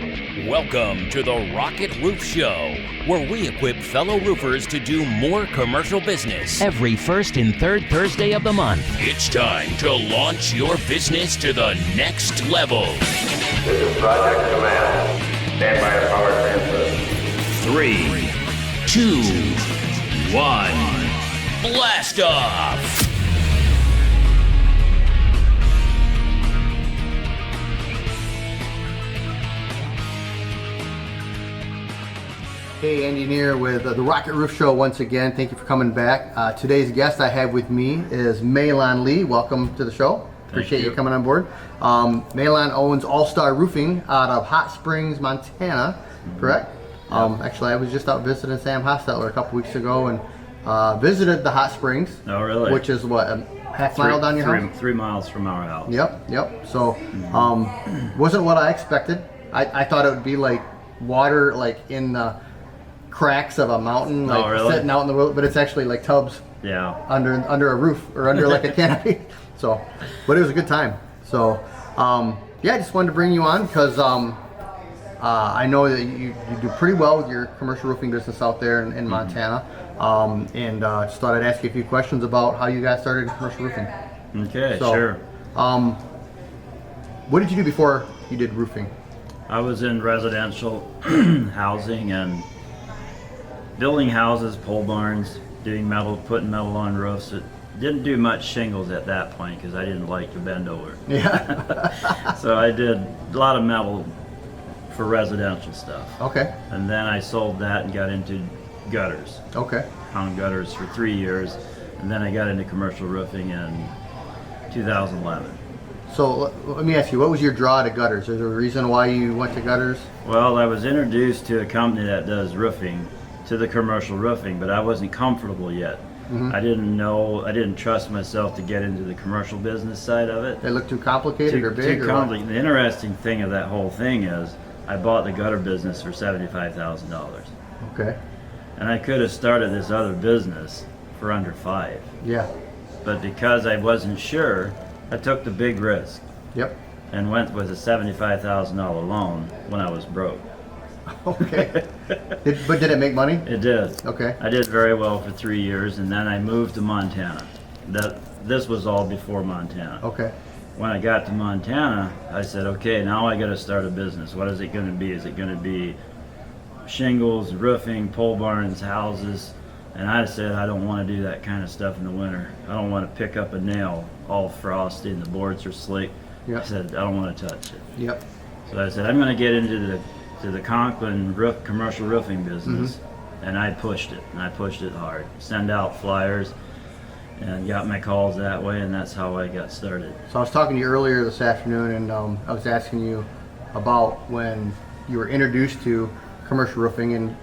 Welcome to the Rocket Roof Show, where we equip fellow roofers to do more commercial business every first and third Thursday of the month. It's time to launch your business to the next level. This is Project Command. Stand by at power transfer. 3, 2, 1, blast off! Hey, Andy Neer with the Rocket Roof Show once again. Thank you for coming back. Today's guest I have with me is Maylon Lee. Welcome to the show. Appreciate you coming on board. Mahlon owns All Star Roofing out of Hot Springs, Montana, correct? Yep. Actually, I was just out visiting Sam Hostetler a couple weeks ago and visited the Hot Springs. Oh, really? Which is what, a half mile down your house? 3 miles from our house. Yep. So, wasn't what I expected. I thought it would be like water, like in the cracks of a mountain, like sitting out in the road, but it's actually like tubs under a roof or under like a canopy. So, but it was a good time. So, I just wanted to bring you on because I know that you do pretty well with your commercial roofing business out there in Montana, and just thought I'd ask you a few questions about how you got started in commercial roofing. Okay, so, sure. What did you do before you did roofing? I was in residential housing and building houses, pole barns, doing metal, putting metal on roofs. It didn't do much shingles at that point because I didn't like to bend over. Yeah. So I did a lot of metal for residential stuff. Okay. And then I sold that and got into gutters. Okay. Hung gutters for 3 years, and then I got into commercial roofing in 2011. So let me ask you, what was your draw to gutters? Is there a reason why you went to gutters? Well, I was introduced to a company that does roofing, to the commercial roofing, but I wasn't comfortable yet. I didn't trust myself to get into the commercial business side of it. They look too complicated or big? Too complicated. The interesting thing of that whole thing is I bought the gutter business for $75,000. Okay. And I could have started this other business for under $5,000. Yeah. But because I wasn't sure, I took the big risk. Yep. And went with a $75,000 loan when I was broke. Okay. But did it make money? It did. Okay. I did very well for 3 years, and then I moved to Montana. This was all before Montana. Okay. When I got to Montana, I said, okay, now I got to start a business. What is it going to be? Is it going to be shingles, roofing, pole barns, houses? And I said, I don't want to do that kind of stuff in the winter. I don't want to pick up a nail all frosty and the boards are slick. Yep. I said, I don't want to touch it. Yep. So I said, I'm going to get into the Conklin commercial roofing business, and I pushed it, and I pushed it hard. Send out flyers, and got my calls that way, and that's how I got started. So I was talking to you earlier this afternoon, and I was asking you about when you were introduced to commercial roofing, and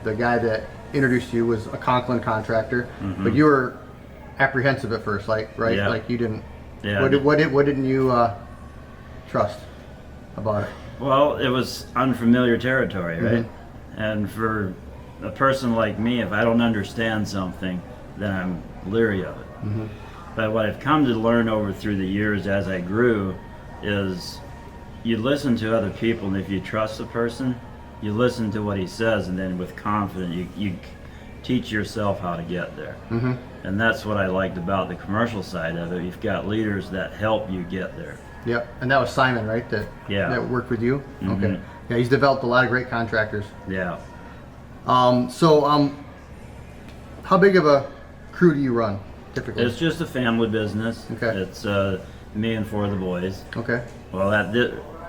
the guy that introduced you was a Conklin contractor, but you were apprehensive at first, right? Yeah. Like you didn't. Yeah. What didn't you trust about it? Well, it was unfamiliar territory, right? And for a person like me, if I don't understand something, then I'm leery of it. But what I've come to learn through the years as I grew is you listen to other people, and if you trust a person, you listen to what he says, and then with confidence you teach yourself how to get there. And that's what I liked about the commercial side of it. You've got leaders that help you get there. Yep. And that was Simon, right? That worked with you? Okay. Yeah, he's developed a lot of great contractors. Yeah. So how big of a crew do you run typically? It's just a family business. Okay. It's me and 4 of the boys. Okay. Well,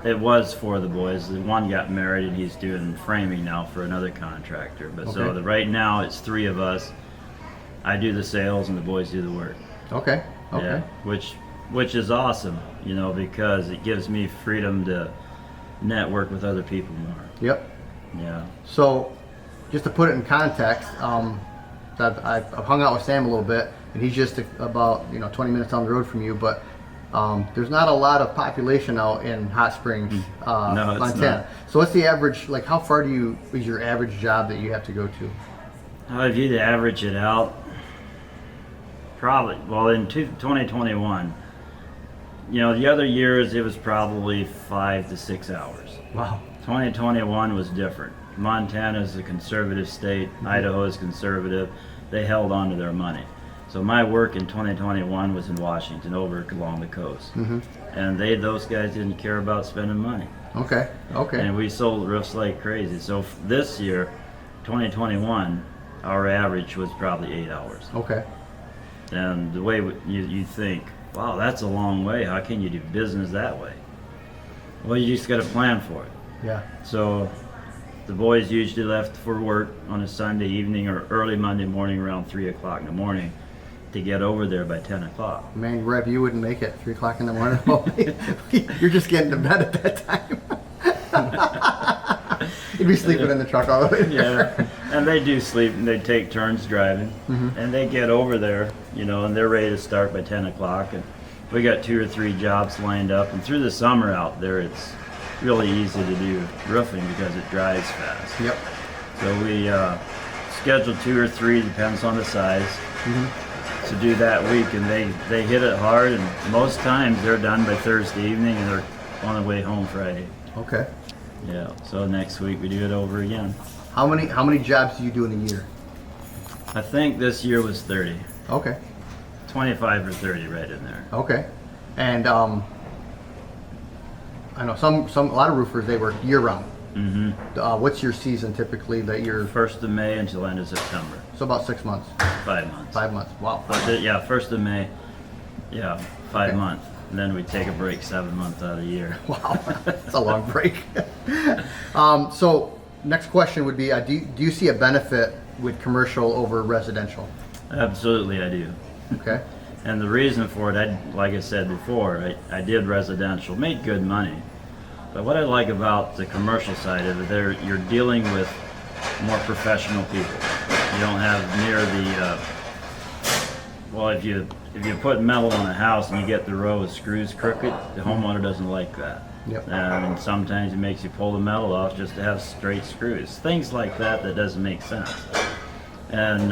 it was 4 of the boys. The one got married and he's doing framing now for another contractor. But so right now it's 3 of us. I do the sales and the boys do the work. Okay. Yeah, which is awesome, because it gives me freedom to network with other people more. Yep. Yeah. So, just to put it in context, I've hung out with Sam a little bit, and he's just about 20 minutes down the road from you. But there's not a lot of population out in Hot Springs, No, it's Montana. not. So, what's the average? Like, how far is your average job that you have to go to? If you average it out, probably, well, in 2021, the other years it was probably 5 to 6 hours. Wow. 2021 was different. Montana is a conservative state. Idaho is conservative. They held on to their money. So my work in 2021 was in Washington, over along the coast. And those guys didn't care about spending money. Okay. And we sold roofs like crazy. So this year, 2021, our average was probably 8 hours. Okay. And the way you think, wow, that's a long way. How can you do business that way? Well, you just got to plan for it. Yeah. So the boys usually left for work on a Sunday evening or early Monday morning around 3 o'clock in the morning to get over there by 10 o'clock. Man, Rev, you wouldn't make it 3 o'clock in the morning. You're just getting to bed at that time. You'd be sleeping in the truck all the way there. Yeah, and they do sleep, and they take turns driving, and they get over there, and they're ready to start by 10 o'clock. And we got 2 or 3 jobs lined up, and through the summer out there, it's really easy to do roofing because it dries fast. Yep. So we schedule 2 or 3, depends on the size, to do that week, and they hit it hard, and most times they're done by Thursday evening, and they're on the way home Friday. Okay. Yeah. So next week we do it over again. How many jobs do you do in a year? I think this year was 30. Okay. 25 or 30 right in there. Okay. And I know a lot of roofers, they work year round. What's your season typically that you're? 1st of May until end of September. So about 6 months. 5 months. 5 months. Wow. Yeah, 1st of May. Yeah, 5 months. And then we take a break 7 months out of the year. Wow, that's a long break. So next question would be, do you see a benefit with commercial over residential? Absolutely, I do. Okay. And the reason for it, like I said before, I did residential, made good money. But what I like about the commercial side of it, you're dealing with more professional people. You don't have near the, well, if you put metal on a house and you get the row of screws crooked, the homeowner doesn't like that. Yep. And sometimes it makes you pull the metal off just to have straight screws. Things like that doesn't make sense. And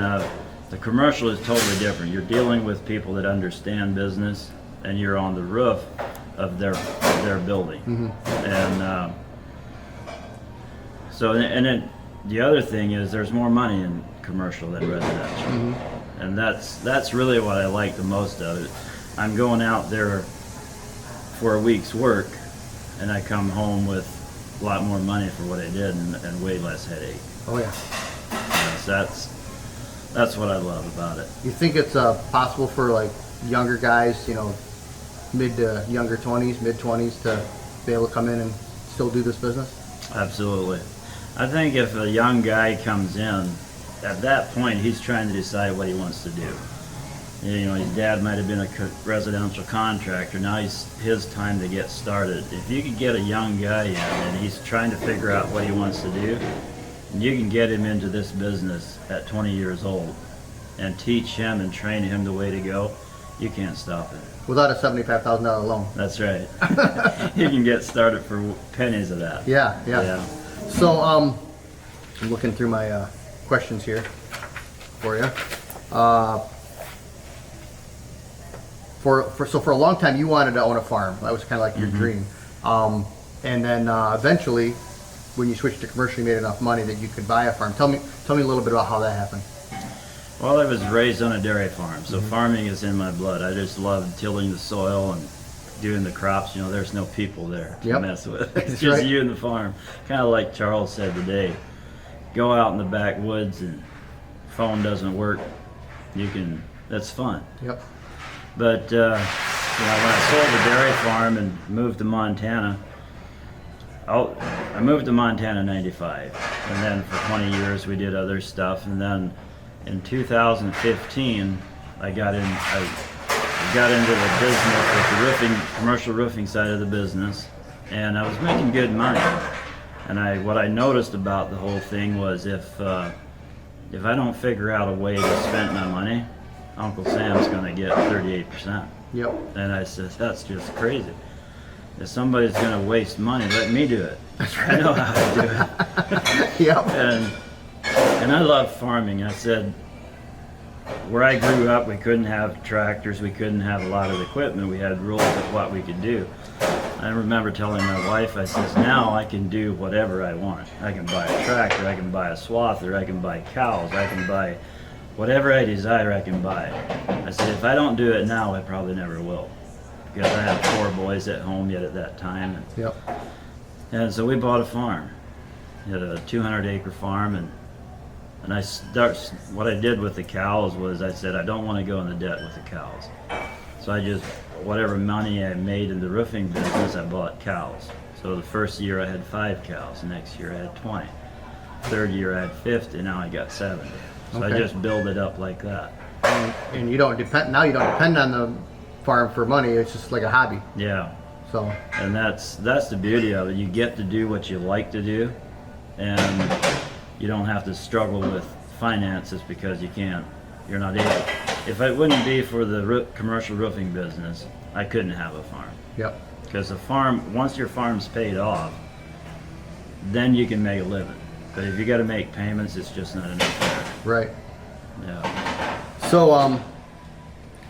the commercial is totally different. You're dealing with people that understand business, and you're on the roof of their building. And the other thing is there's more money in commercial than residential. And that's really what I like the most of it. I'm going out there for a week's work, and I come home with a lot more money for what I did and way less headache. Oh yeah. Yes, that's what I love about it. You think it's possible for like younger guys, mid to younger 20s, mid 20s, to be able to come in and still do this business? Absolutely. I think if a young guy comes in, at that point he's trying to decide what he wants to do. His dad might have been a residential contractor. Now his time to get started. If you could get a young guy in and he's trying to figure out what he wants to do, and you can get him into this business at 20 years old and teach him and train him the way to go, you can't stop it. Without a $75,000 loan. That's right. You can get started for pennies of that. Yeah. So I'm looking through my questions here for you. For a long time you wanted to own a farm. That was kind of like your dream. And then eventually, when you switched to commercial, you made enough money that you could buy a farm. Tell me a little bit about how that happened. Well, I was raised on a dairy farm, so farming is in my blood. I just love tilling the soil and doing the crops. There's no people there to mess with. It's just right. You and the farm. Kind of like Charles said today. Go out in the backwoods and phone doesn't work. That's fun. Yep. But when I sold the dairy farm and moved to Montana, I moved to Montana in '95, and then for 20 years we did other stuff, and then in 2015 I got into the business with the commercial roofing side of the business, and I was making good money. And what I noticed about the whole thing was if I don't figure out a way to spend my money, Uncle Sam's going to get 38%. Yep. And I said, that's just crazy. If somebody's going to waste money, let me do it. That's right. I know how to do it. Yep. And I love farming. I said, where I grew up, we couldn't have tractors. We couldn't have a lot of equipment. We had rules of what we could do. I remember telling my wife, I says, now I can do whatever I want. I can buy a tractor, I can buy a swather, I can buy cows, I can buy whatever I desire, I can buy. I said, if I don't do it now, I probably never will. Because I had 4 boys at home yet at that time. Yep. And so we bought a farm. We had a 200-acre farm, and what I did with the cows was I said, I don't want to go into debt with the cows. So I just, whatever money I made in the roofing business, I bought cows. So the first year I had 5 cows, the next year I had 20. Third year I had 50, now I got 70. So Okay. I just build it up like that. And you don't depend on the farm for money. It's just like a hobby. Yeah. So. And that's the beauty of it. You get to do what you like to do, and you don't have to struggle with finances because you're not able. If it wouldn't be for the commercial roofing business, I couldn't have a farm. Yep. Because the farm, once your farm's paid off, then you can make a living. But if you got to make payments, it's just not enough there. Right. Yeah. So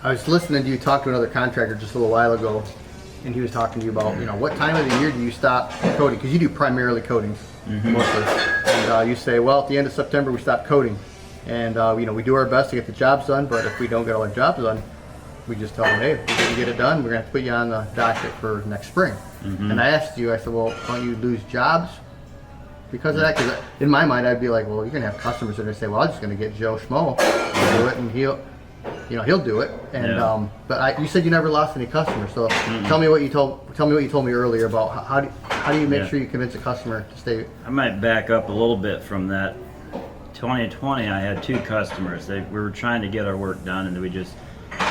I was listening to you talk to another contractor just a little while ago, and he was talking to you about, what time of the year do you stop coating? Because you do primarily coatings mostly. And you say, well, at the end of September we stop coating, and we do our best to get the jobs done. But if we don't get all our jobs done, we just tell them, hey, if we didn't get it done, we're gonna have to put you on the docket for next spring. And I asked you, I said, well, don't you lose jobs because of that? Because in my mind, I'd be like, well, you're gonna have customers that are gonna say, well, I'm just gonna get Joe Schmo to do it, and he'll do it. And but you said you never lost any customers. So tell me what you told me earlier about how do you make sure you convince a customer to stay? I might back up a little bit from that. 2020, I had 2 customers. We were trying to get our work done, and there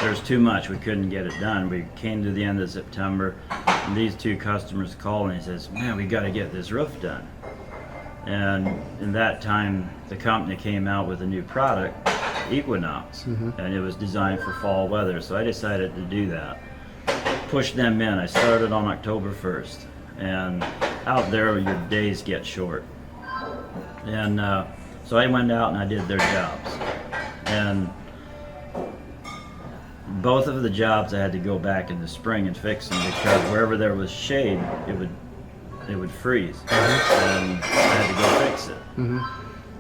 was too much. We couldn't get it done. We came to the end of September, and these 2 customers called, and he says, man, we got to get this roof done. And in that time, the company came out with a new product, Equinox, and it was designed for fall weather. So I decided to do that. Push them in. I started on October 1st, and out there your days get short. And so I went out and I did their jobs. And both of the jobs I had to go back in the spring and fix them, because wherever there was shade, it would freeze, and I had to go fix it.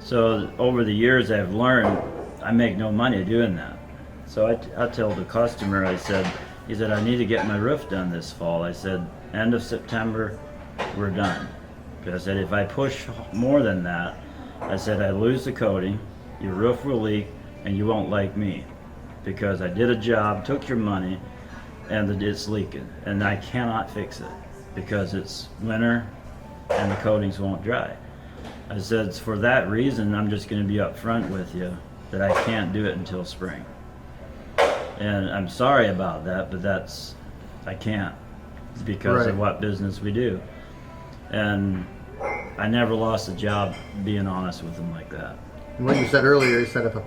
So over the years I've learned I make no money doing that. So I told the customer, he said, I need to get my roof done this fall. I said, end of September, we're done. Because I said, if I push more than that, I said, I lose the coating, your roof will leak, and you won't like me. Because I did a job, took your money, and it's leaking, and I cannot fix it because it's winter and the coatings won't dry. I said, for that reason, I'm just going to be upfront with you that I can't do it until spring. And I'm sorry about that, but I can't because of what business we do. And I never lost a job being honest with them like that. And what you said earlier, you said if a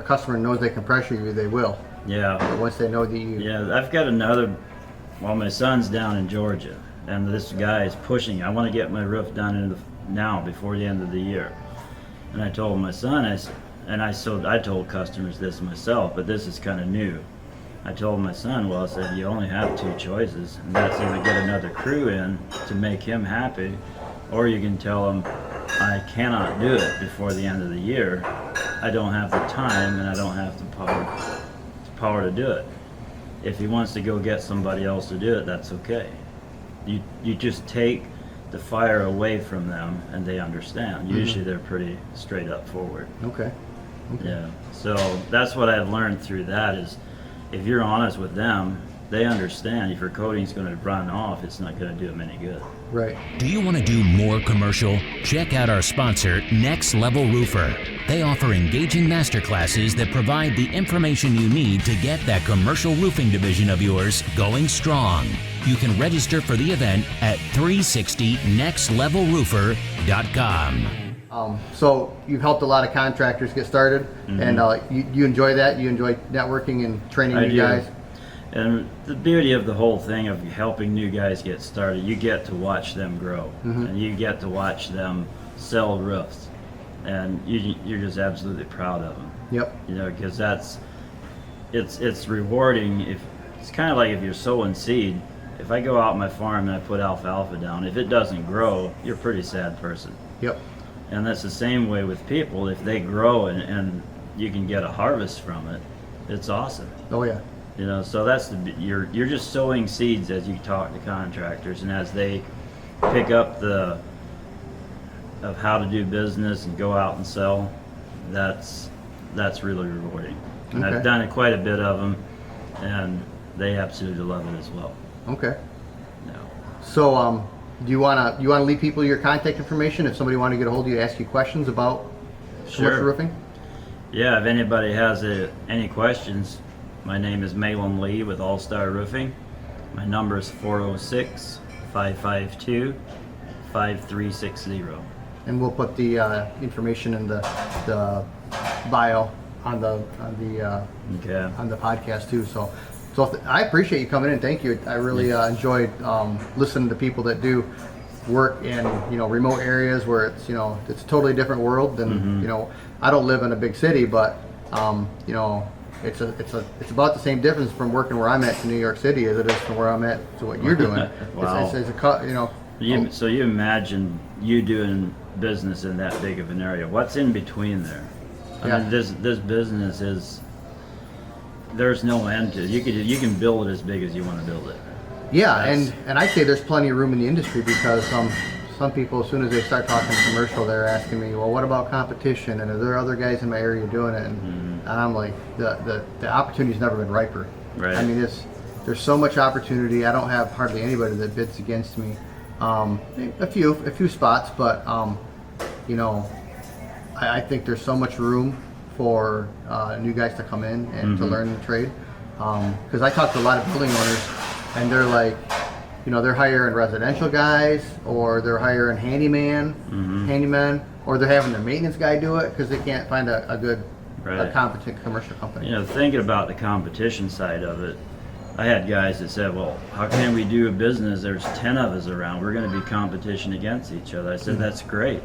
customer knows they can pressure you, they will. Yeah. But once they know that you... Yeah, I've got another, my son's down in Georgia, and this guy is pushing. I want to get my roof done now before the end of the year. And I told my son, I told customers this myself, but this is kind of new. I told my son, I said, you only have 2 choices, and that's either get another crew in to make him happy, or you can tell him, I cannot do it before the end of the year. I don't have the time, and I don't have the power to do it. If he wants to go get somebody else to do it, that's okay. You just take the fire away from them, and they understand. Usually they're pretty straight up forward. Okay. Yeah. So that's what I've learned through that is, if you're honest with them, they understand. If your coating's going to run off, it's not going to do them any good. Right. Do you want to do more commercial? Check out our sponsor, Next Level Roofer. They offer engaging masterclasses that provide the information you need to get that commercial roofing division of yours going strong. You can register for the event at 360nextlevelroofer.com. So you've helped a lot of contractors get started, and you enjoy that? You enjoy networking and training new guys? And the beauty of the whole thing of helping new guys get started, you get to watch them grow, and you get to watch them sell roofs, and you're just absolutely proud of them. Yep. Because it's rewarding. It's kind of like if you're sowing seed, if I go out on my farm and I put alfalfa down, if it doesn't grow, you're a pretty sad person. Yep. And that's the same way with people. If they grow and you can get a harvest from it, it's awesome. Oh yeah. You know, so that's you're just sowing seeds as you talk to contractors, and as they pick up of how to do business and go out and sell, that's really rewarding. And Okay. I've done quite a bit of them, and they absolutely love it as well. Okay. No. So, do you wanna leave people your contact information if somebody wanted to get a hold of you to ask you questions about commercial roofing? Yeah, if anybody has any questions, my name is Maylon Lee with All Star Roofing. My number is 406-552-5360. And we'll put the information in the bio on the podcast too. So I appreciate you coming in. Thank you. I really enjoyed listening to people that do work in remote areas where it's it's a totally different world than I don't live in a big city, but it's about the same difference from working where I'm at to New York City as it is from where I'm at to what you're doing. Wow. So you imagine you doing business in that big of an area. What's in between there? I mean, this business is, there's no end to it. You can build it as big as you want to build it. Yeah, and I'd say there's plenty of room in the industry because some people, as soon as they start talking commercial, they're asking me, well, what about competition? And are there other guys in my area doing it? And I'm like, the opportunity's never been riper. Right. I mean, there's so much opportunity. I don't have hardly anybody that bids against me. A few spots, but I think there's so much room for new guys to come in and to learn the trade. Because I talk to a lot of building owners, and they're like, they're hiring residential guys, or they're hiring handymen, or they're having their maintenance guy do it because they can't find a good, a competent commercial company. Thinking about the competition side of it, I had guys that said, well, how can we do a business? There's 10 of us around. We're going to be competition against each other. I said, that's great.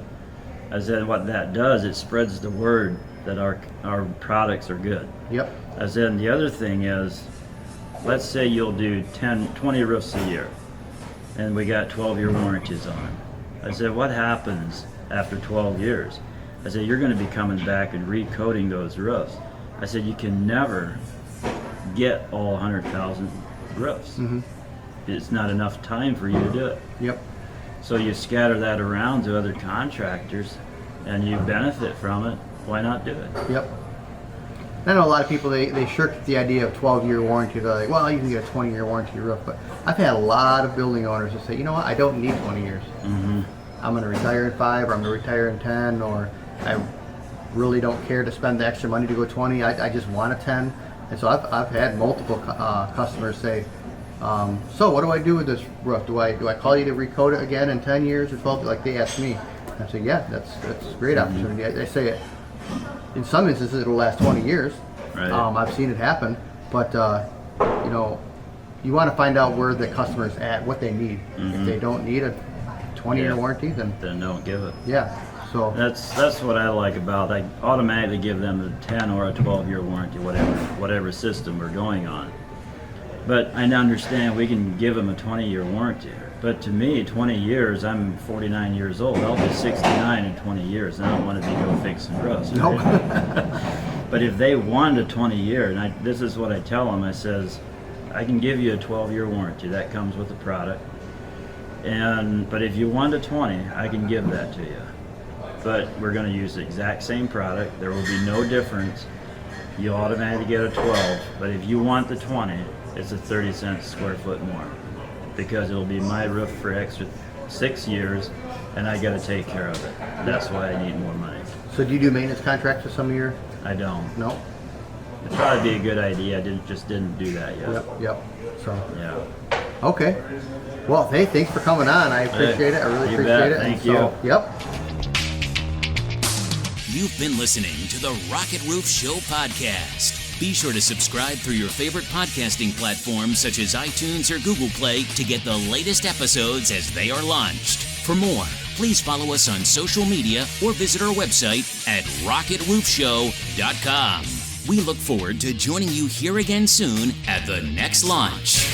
I said, what that does, it spreads the word that our products are good. Yep. I said, and the other thing is, let's say you'll do 20 roofs a year, and we got 12-year warranties on it. I said, what happens after 12 years? I said, you're going to be coming back and recoating those roofs. I said, you can never get all 100,000 roofs. It's not enough time for you to do it. Yep. So you scatter that around to other contractors and you benefit from it. Why not do it? Yep. I know a lot of people, they shirk the idea of 12-year warranty. They're like, well, you can get a 20-year warranty roof. But I've had a lot of building owners that say, you know what, I don't need 20 years. I'm going to retire in 5, or I'm going to retire in 10, or I really don't care to spend the extra money to go 20. I just want a 10. And so I've had multiple customers say, so what do I do with this roof? Do I call you to recoat it again in 10 years or 12? Like they ask me. I say, yeah, that's a great opportunity. I say it. In some instances, it'll last 20 years. Right. I've seen it happen, but you want to find out where the customer's at, what they need. If they don't need a 20-year warranty, then don't give it. Yeah. So that's what I like about it. I automatically give them a 10 or a 12-year warranty, whatever system we're going on. But I understand we can give them a 20-year warranty. But to me, 20 years, I'm 49 years old. I'll be 69 in 20 years, and I don't want to be go fixing roofs. Right? Nope. But if they want a 20-year, and this is what I tell them, I says, I can give you a 12-year warranty. That comes with the product. But if you want a 20, I can give that to you. But we're going to use the exact same product. There will be no difference. You'll automatically get a 12. But if you want the 20, it's a 30 cents a square foot more, because it'll be my roof for extra 6 years, and I got to take care of it. That's why I need more money. So do you do maintenance contracts with some of your? I don't. No. It'd probably be a good idea. I just didn't do that yet. Yep. So. Yeah. Okay. Well, hey, thanks for coming on. I appreciate it. I really appreciate it. Thank you. Yep. You've been listening to the Rocket Roof Show podcast. Be sure to subscribe through your favorite podcasting platforms such as iTunes or Google Play to get the latest episodes as they are launched. For more, please follow us on social media or visit our website at rocketroofshow.com. We look forward to joining you here again soon at the next launch.